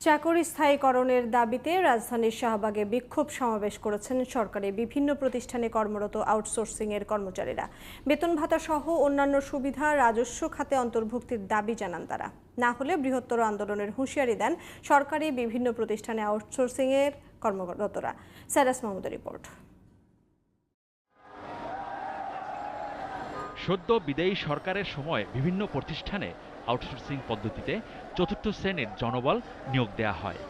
চাকরি স্থায়ীকরণের দাবিতে রাজধানীর শাহবাগে বিক্ষোভ সমাবেশ করেছেন সরকারি বিভিন্ন প্রতিষ্ঠানে কর্মরত আউটসোর্সিংয়ের কর্মচারীরা। বেতন ভাতা সহ অন্যান্য সুবিধা রাজস্ব খাতে অন্তর্ভুক্তির দাবি জানান তারা। না হলে বৃহত্তর আন্দোলনের হুঁশিয়ারি দেন সরকারি বিভিন্ন প্রতিষ্ঠানে আউটসোর্সিংয়ের কর্মরতরা। সাইরাস মাহমুদের রিপোর্ট। সদ্য বিদায়ী সরকারের সময় বিভিন্ন প্রতিষ্ঠানে আউটসোর্সিং পদ্ধতিতে চতুর্থ শ্রেণীর জনবল নিয়োগ দেয়া হয়।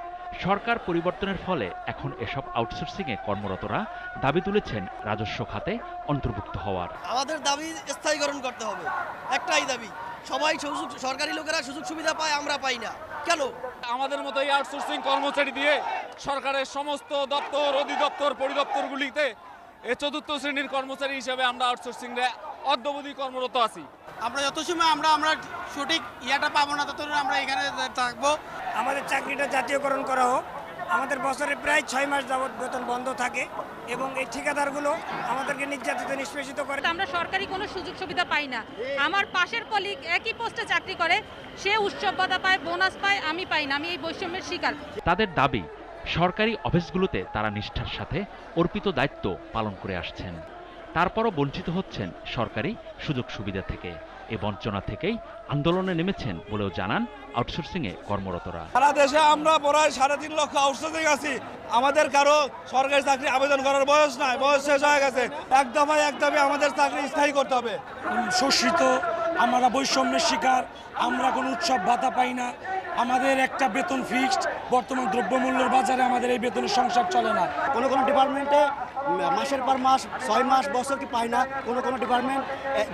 সরকার পরিবর্তনের ফলে এখন এসব আউটসোর্সিংয়ে কর্মরতরা দাবি তুলেছেন রাজস্ব খাতে অন্তর্ভুক্ত হওয়ার। আমাদের দাবি স্থায়ীকরণ করতে হবে, একটাই দাবি, সবাই সরকারি লোকেরা সুযোগ সুবিধা পায়, আমরা পাই না কেন? আমাদের মতো এই আউটসোর্সিং কর্মচারী দিয়ে সরকারের সমস্ত দপ্তর, অধিদপ্তর, পরিদপ্তরগুলিতে এই চতুর্থ শ্রেণীর কর্মচারী হিসেবে আমরা আউটসোর্সিং অদ্যাবধি কর্মরত আছি। আমরা যত সময় আমরা সঠিক ইয়াটা পাবো না ততদিন আমরা এখানে থাকবো। আমাদের চাকরিটা জাতীয়করণ করা হোক। আমাদের বছরে প্রায় 6 মাস যাবত বেতন বন্ধ থাকে এবং এই ঠিকাদারগুলো আমাদেরকে নির্যাতিত নিষ্পেষিত করে। আমরা সরকারি কোনো সুযোগ সুবিধা পাই না। আমার পাশের কলিগ একই পোস্টে চাকরি করে, সে উৎসব ভাতা পায়, বোনাস পায়, আমি পাই না। আমি এই বৈষম্যের শিকার। তাদের দাবি, সরকারি অফিসগুলোতে তারা নিষ্ঠার সাথে অর্পিত দায়িত্ব পালন করে আসছেন, তারপরও বঞ্চিত হচ্ছেন সরকারি সুযোগ সুবিধা থেকে। এ বঞ্চনা থেকেই আন্দোলনে নেমেছেন বলেও জানান আউটসোর্সিংয়ে কর্মরতরা। সারা দেশে আমরা প্রায় 3.5 লক্ষ আউটসোর্সিং আছি। আমাদের কারো সরকারি চাকরি আবেদন করার বয়স নাই, বয়স শেষ হয়ে গেছে। এক দাবি আমাদের চাকরি স্থায়ী করতে হবে। শোষিত, আমরা বৈষম্যের শিকার, আমরা কোনো উৎসব ভাতা পাই না। আমাদের একটা বেতন ফিক্সড, বর্তমান দ্রব্যমূল্যের বাজারে আমাদের এই বেতনের সংসার চলে না। কোনো ডিপার্টমেন্টে মাসের পর মাস, 6 মাস, বছর কি পায় না। কোনো ডিপার্টমেন্ট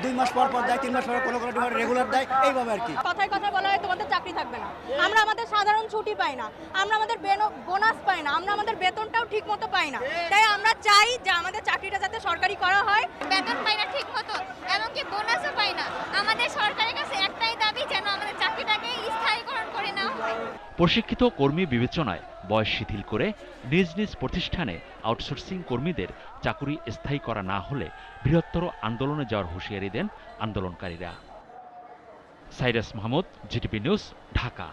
2 মাস পর দেয়, 3 মাস পর, কোনো ডিপার্টমেন্ট রেগুলার দেয়, এইভাবে আর কি। কথায় কথায় বলা হয় তোমাদের চাকরি থাকবে না। আমরা আমাদের সাধারণ ছুটি পাই না, আমরা আমাদের বোনাস পাই না, আমরা আমাদের বেতনটাও ঠিক মতো পাই না। তাই আমরা চাই যে আমাদের চাকরিটা যাতে সরকারি করা হয়। বেতন পাই না ঠিক মতো, এমনকি বোনাসও পাই না। আমাদের সরকারের কাছে একটাই দাবি, যেন আমাদের চাকরিটাকে স্থায়ীকরণ করে নেওয়া হয়। প্রশিক্ষিত কর্মী বিবেচনায় বয়স শিথিল করে নিজ নিজ প্রতিষ্ঠানে আউটসোর্সিং কর্মীদের চাকরি স্থায়ী করা না হলে বৃহত্তর আন্দোলনে যাওয়ার হুঁশিয়ারি দেন আন্দোলনকারীরা। Cyrus Mahmud, GTV news, Dhaka.